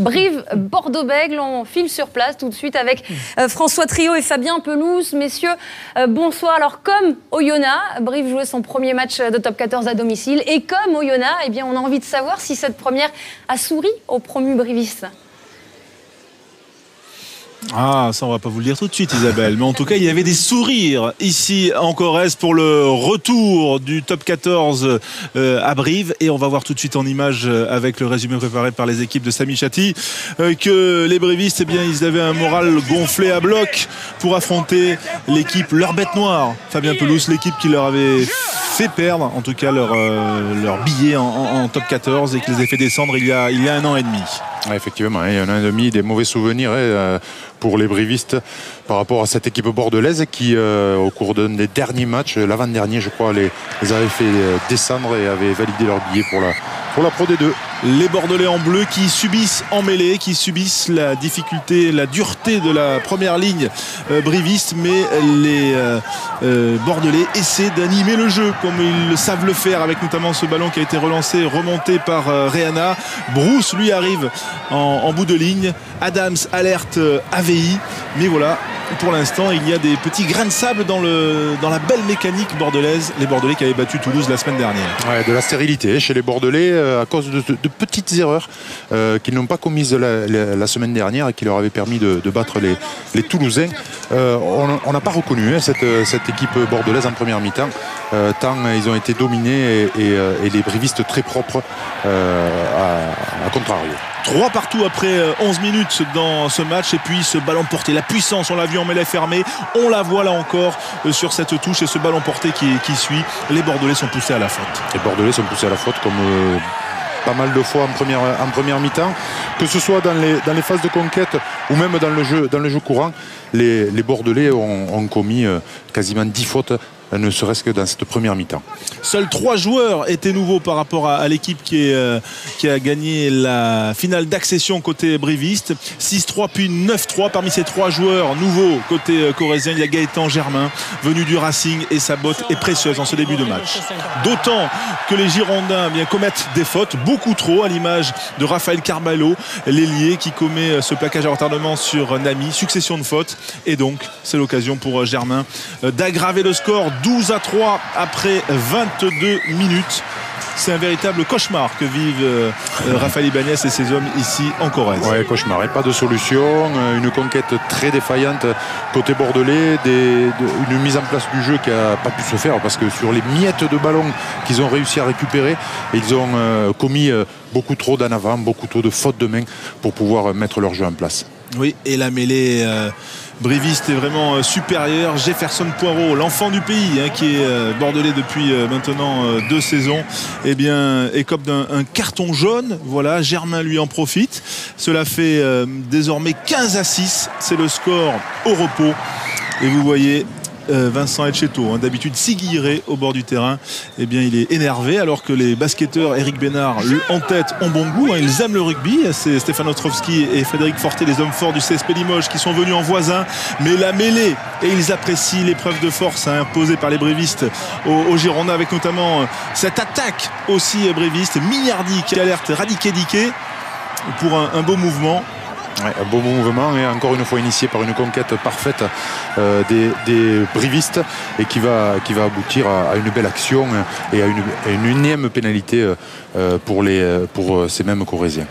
Brive-Bordeaux-Bègles, on file sur place tout de suite avec François Trio et Fabien Pelouse. Messieurs, bonsoir. Alors comme Oyonnax, Brive jouait son premier match de top 14 à domicile. Et comme Oyonnax, eh bien, on a envie de savoir si cette première a souri aux promus brivistes. Ah, ça on va pas vous le dire tout de suite, Isabelle, mais en tout cas il y avait des sourires ici en Corrèze pour le retour du top 14 à Brive, et on va voir tout de suite en image avec le résumé préparé par les équipes de Samy Chatti que les brivistes, eh bien, ils avaient un moral gonflé à bloc pour affronter l'équipe, leur bête noire, Fabien Pelouse, l'équipe qui leur avait fait perdre en tout cas leur billet en top 14 et qui les a fait descendre il y a un an et demi. Ouais, effectivement, il y en a un demi, des mauvais souvenirs pour les brivistes par rapport à cette équipe bordelaise qui, au cours d'un des derniers matchs, l'avant-dernier je crois, les avait fait descendre et avait validé leur billet pour la Pro D2. Les Bordelais en bleu qui subissent en mêlée, qui subissent la difficulté, la dureté de la première ligne briviste, mais les Bordelais essaient d'animer le jeu comme ils le savent le faire, avec notamment ce ballon qui a été relancé, remonté par Reana. Bruce lui arrive en bout de ligne. Adams alerte AVI, mais voilà, pour l'instant il y a des petits grains de sable dans la belle mécanique bordelaise. Les Bordelais qui avaient battu Toulouse la semaine dernière. Ouais, de la stérilité chez les Bordelais à cause de petites erreurs qu'ils n'ont pas commises la semaine dernière et qui leur avaient permis de battre les Toulousains. On n'a pas reconnu cette équipe bordelaise en première mi-temps, tant ils ont été dominés et les brivistes très propres à contrario. 3 partout après 11 minutes dans ce match, et puis ce ballon porté, la puissance, on l'a vu en mêlée fermée, on la voit là encore sur cette touche, et ce ballon porté qui suit. Les Bordelais sont poussés à la faute. Les Bordelais sont poussés à la faute comme pas mal de fois en première mi-temps, que ce soit dans les phases de conquête ou même dans le jeu courant. Les Bordelais ont commis quasiment 10 fautes, ne serait-ce que dans cette première mi-temps. Seuls 3 joueurs étaient nouveaux par rapport à l'équipe qui a gagné la finale d'accession côté briviste. 6-3 puis 9-3. Parmi ces 3 joueurs nouveaux côté corrézien, il y a Gaëtan Germain, venu du Racing, et sa botte est précieuse en ce début de match. D'autant que les Girondins commettent des fautes, beaucoup trop, à l'image de Raphaël Carballo, l'ailier qui commet ce plaquage à retardement sur Nami. Succession de fautes, et donc c'est l'occasion pour Germain d'aggraver le score. 12-3 après 22 minutes. C'est un véritable cauchemar que vivent Raphaël Ibanez et ses hommes ici en Corrèze. Ouais, cauchemar, et pas de solution, une conquête très défaillante côté bordelais, une mise en place du jeu qui n'a pas pu se faire parce que sur les miettes de ballon qu'ils ont réussi à récupérer, ils ont commis beaucoup trop d'en avant, beaucoup trop de fautes de main pour pouvoir mettre leur jeu en place. Oui, et la mêlée briviste est vraiment supérieure. Jefferson Poirot, l'enfant du pays, qui est bordelais depuis maintenant 2 saisons, eh bien, écope d'un carton jaune. Voilà, Germain lui en profite. Cela fait désormais 15-6. C'est le score au repos. Et vous voyez Vincent Etcheto, d'habitude siguiré au bord du terrain, eh bien il est énervé, alors que les basketteurs Eric Bénard en tête ont bon goût, ils aiment le rugby. C'est Stéphane Ostrovski et Frédéric Forté, les hommes forts du CSP Limoges, qui sont venus en voisin, mais la mêlée, et ils apprécient l'épreuve de force imposée par les brévistes aux Girondins, avec notamment cette attaque aussi bréviste. Mignardi qui alerte Radiké Diké pour un beau mouvement. Ouais, un beau mouvement, et encore une fois initié par une conquête parfaite des brivistes, et qui va aboutir à une belle action et à une énième pénalité pour ces mêmes Corréziens.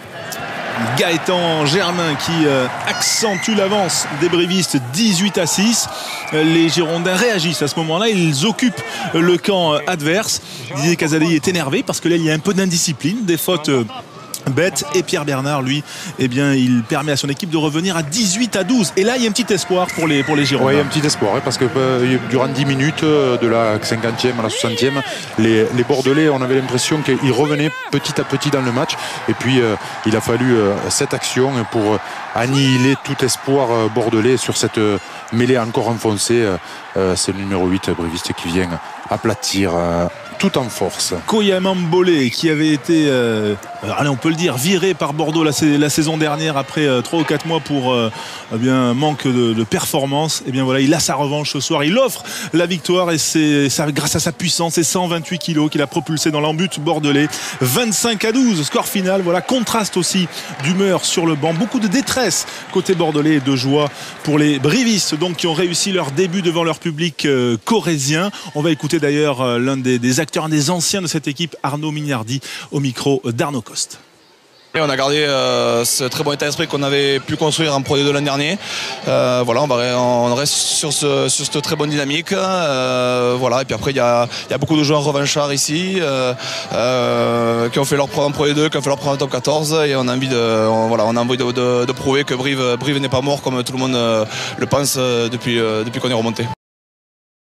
Gaëtan Germain qui accentue l'avance des brivistes, 18-6. Les Girondins réagissent à ce moment-là, ils occupent le camp adverse. Didier Casali est énervé parce que là il y a un peu d'indiscipline, des fautes bête, et Pierre Bernard, lui, eh bien, il permet à son équipe de revenir à 18-12. Et là, il y a un petit espoir pour les Girondins. Oui, il y a un petit espoir, parce que durant 10 minutes, de la 50e à la 60e, les Bordelais, on avait l'impression qu'ils revenaient petit à petit dans le match. Et puis, il a fallu cette action pour annihiler tout espoir bordelais sur cette mêlée encore enfoncée. C'est le numéro 8, briviste, qui vient aplatir tout en force. Koyama Mbolé qui avait été, allez, on peut le dire, viré par Bordeaux la saison dernière après 3 ou 4 mois pour manque de performance. Et bien voilà, il a sa revanche ce soir. Il offre la victoire et c'est grâce à sa puissance et 128 kilos qu'il a propulsé dans l'embut bordelais. 25-12, score final. Voilà, contraste aussi d'humeur sur le banc. Beaucoup de détresse côté bordelais et de joie pour les brivistes donc qui ont réussi leur début devant leur public corrézien. On va écouter d'ailleurs l'un des acteurs, un des anciens de cette équipe, Arnaud Mignardi, au micro d'Arnaud Coste. Et on a gardé ce très bon état d'esprit qu'on avait pu construire en Pro D2 l'an dernier. Voilà, on reste sur cette très bonne dynamique. Voilà, et puis après il y a beaucoup de joueurs revanchards ici qui ont fait leur preuve en Pro D2, qui ont fait leur preuve en Top 14 et on a envie de prouver que Brive n'est pas mort comme tout le monde le pense depuis qu'on est remonté.